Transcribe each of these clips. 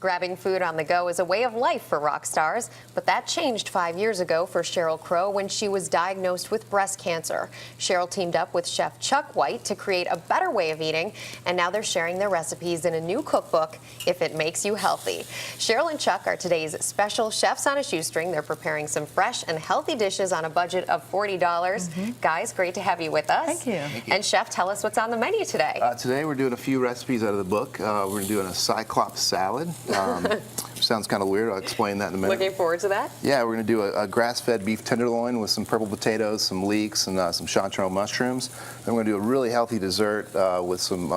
Grabbing food on the go is a way of life for rock stars, but that changed 5 years ago for Sheryl Crow when she was diagnosed with breast cancer. Sheryl teamed up with Chef Chuck White to create a better way of eating, and now they're sharing their recipes in a new cookbook, If It Makes You Healthy. Sheryl and Chuck are today's special chefs on a shoestring. They're preparing some fresh and healthy dishes on a budget of $40. Guys, great to have you with us. Thank you. Thank you. And Chef, tell us what's on the menu today. Today we're doing a few recipes out of the book. We're doing a cyclops salad. Sounds kind of weird. I'll explain that in a minute. Looking forward to that. Yeah, we're going to do a grass-fed beef tenderloin with some purple potatoes, some leeks, and some chanterelle mushrooms. Then we're going to do a really healthy dessert with some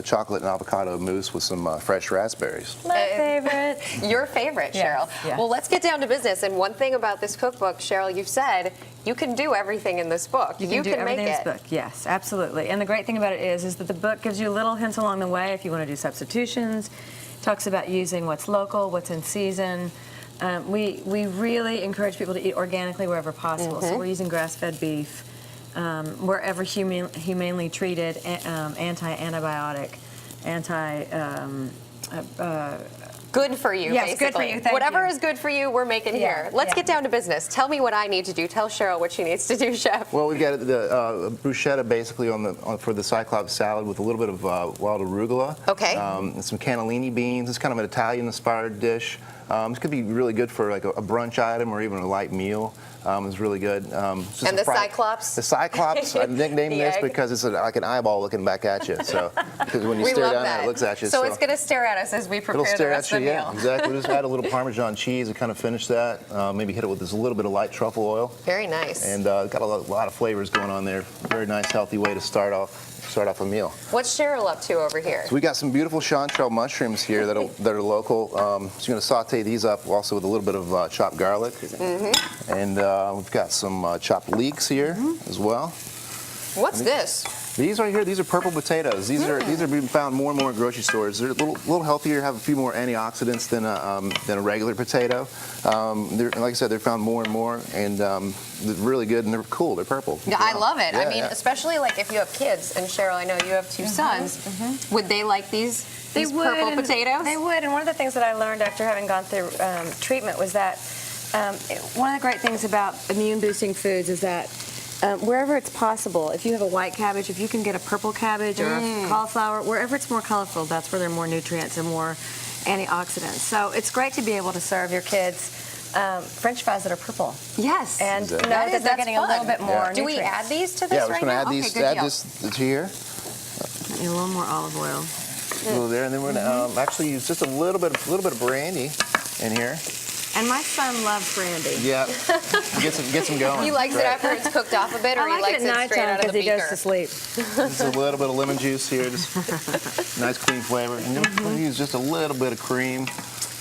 chocolate and avocado mousse with some fresh raspberries. My favorite. Your favorite, Sheryl. Yeah. Well, let's get down to business. And one thing about this cookbook, Sheryl, you've said you can do everything in this book. You can do make everything in it. this book. Yes, absolutely. And the great thing about it is that the book gives you little hints along the way if you want to do substitutions. Talks about using what's local, what's in season. We really encourage people to eat organically wherever possible. So we're using grass-fed beef, wherever humanely treated, anti-antibiotic, Good for you, yes, basically. good for you. Thank Whatever you. is good for you, we're making here. Let's get down to business. Tell me what I need to do. Tell Sheryl what she needs to do, Chef. Well, we've got the bruschetta basically for the cyclops salad with a little bit of wild arugula. Okay. And some cannellini beans. It's kind of an Italian-inspired dish. This could be really good for like a brunch item or even a light meal. It's really good. And the cyclops? The cyclops, I nicknamed this egg. because it's like an eyeball looking back at you. So, because when you stare down at it, it looks at you. So it's going to stare at us as we prepare the rest of the meal. Yeah, exactly. We'll just add a little Parmesan cheese to kind of finish that. Maybe hit it with just a little bit of light truffle oil. Very nice. And got a lot of flavors going on there. Very nice, healthy way to start off a meal. What's Sheryl up to over here? So we got some beautiful chanterelle mushrooms here that are local. So you're going to saute these up also with a little bit of chopped garlic. And we've got some chopped leeks here as well. What's this? These right here, these are purple potatoes. These are being found more and more in grocery stores. They're a little healthier, have a few more antioxidants than a regular potato. Like I said, they're found more and more, and they're really good, and they're cool. They're purple. Yeah, I love it. Yeah, I mean, especially like if you have kids, and Sheryl, I know you have two sons. Would they like these purple potatoes? They would. And one of the things that I learned after having gone through treatment was that one of the great things about immune-boosting foods is that wherever it's possible, if you have a white cabbage, if you can get a purple cabbage or a cauliflower, wherever it's more colorful, that's where there are more nutrients and more antioxidants. So it's great to be able to serve your kids French fries that are purple. Yes. And know that they're getting a little bit more nutrients. Do we add these to this Yeah, we're right just going to now? add these. Okay, good Add deal. this to here. A little more olive oil. A little there, and then we're going to actually use just a little bit of brandy in here. And my son loves brandy. Yeah, get some going. He likes it after it's cooked off a bit, or I he like likes it at it straight out nighttime of the because he beaker? goes to sleep. Just a little bit of lemon juice here, just nice clean flavor. And then we'll use just a little bit of cream.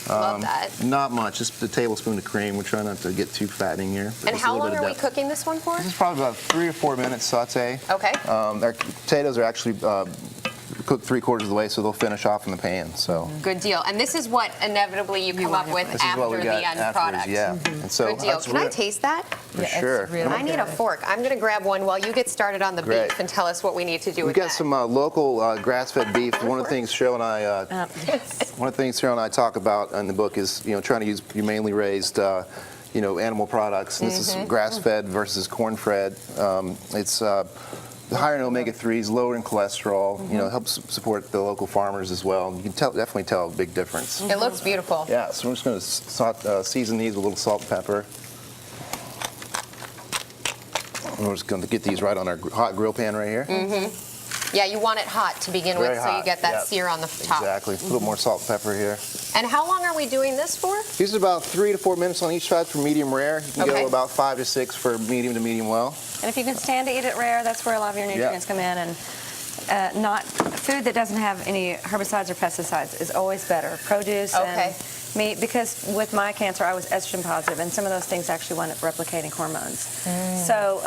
Love that. Not much, just a tablespoon of cream. We're trying not to get too fattening here. And how long are we cooking this one for? This is probably about 3 or 4 minutes saute. Okay. Our potatoes are actually cooked 3/4 of the way, so they'll finish off in the pan. So Good deal. And this is what inevitably you come up with this is what we after got the end afterwards, product. yeah. And so Good deal. that's Can I really- taste that? For sure. I need a fork. I'm going to grab one while you get started on the Great. beef and tell us what we need to do We've with got that. some local grass-fed beef. One of the things Sheryl and I, one of the things Sheryl and I talk about in the book is, trying to use humanely raised, animal products. And this is grass-fed versus corn-fed. It's higher in omega-3s, lower in cholesterol. Helps support the local farmers as well. You can definitely tell a big difference. It looks beautiful. Yeah, so we're just going to season these with a little salt and pepper. And we're just going to get these right on our hot grill pan right here. Yeah, you want it hot to begin with, Very so you hot, get that yep. sear on the top. Exactly. A little more salt and pepper here. And how long are we doing this for? These are about 3 to 4 minutes on each side for medium rare. You can Okay. go about 5 to 6 for medium to medium well. And if you can stand to eat it rare, that's where a lot of your nutrients come in. And not food that doesn't have any herbicides or pesticides is always better. Produce and meat, because with my cancer, I was estrogen positive, and some of those things actually wind up replicating hormones. So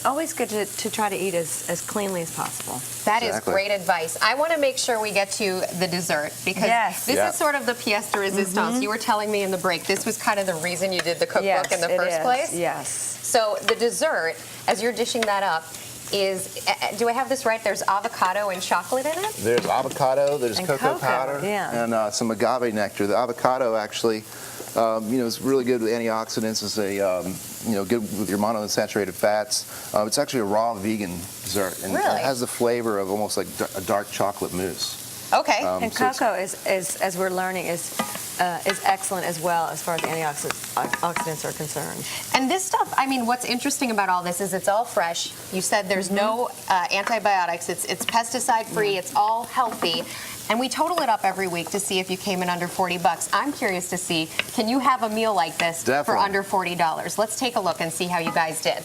always good to try to eat as cleanly as possible. That is great advice. I want to make sure we get to the dessert, because this is sort of the pièce de résistance. You were telling me in the break, this was kind of the reason you did the cookbook in the first place? Yes. So the dessert, as you're dishing that up, is, do I have this right? There's avocado and chocolate in it? There's avocado, there's And cocoa cocoa, powder, yeah. and some agave nectar. The avocado actually, is really good with antioxidants. It's good with your monounsaturated fats. It's actually a raw vegan dessert, and Really? it has the flavor of almost like a dark chocolate mousse. Okay. And so it's- cocoa is, as we're learning, is excellent as well as far as the antioxidants are concerned. And this stuff, I mean, what's interesting about all this is it's all fresh. You said there's no antibiotics. It's pesticide-free. It's all healthy. And we total it up every week to see if you came in under 40 bucks. I'm curious to see, can you have a meal like this for Definitely. under $40? Let's take a look and see how you guys did.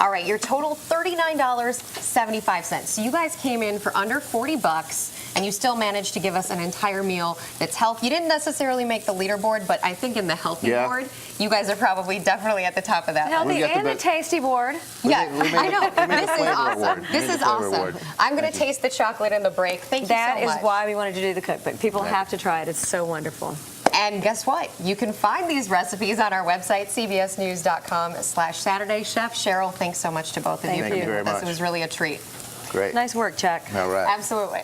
All right, your total $39.75. So you guys came in for under 40 bucks, and you still managed to give us an entire meal that's healthy. You didn't necessarily make the leaderboard, but I think in the healthy Yeah. board, you guys are probably definitely at the top of that. Healthy got the and the best- tasty board. Yeah, We made I know. the This is flavor awesome. award. We This made is the flavor awesome. award. I'm going Thank to you. taste the chocolate in the break. Thank you That so much. is why we wanted to do the cookbook. People have to try it. It's so wonderful. And guess what? You can find these recipes on our website, cbsnews.com/Saturday. Chef Sheryl, thanks so much to both of you Thank for you being very with us. much. It was really a treat. Great. Nice work, Chuck. All right. Absolutely.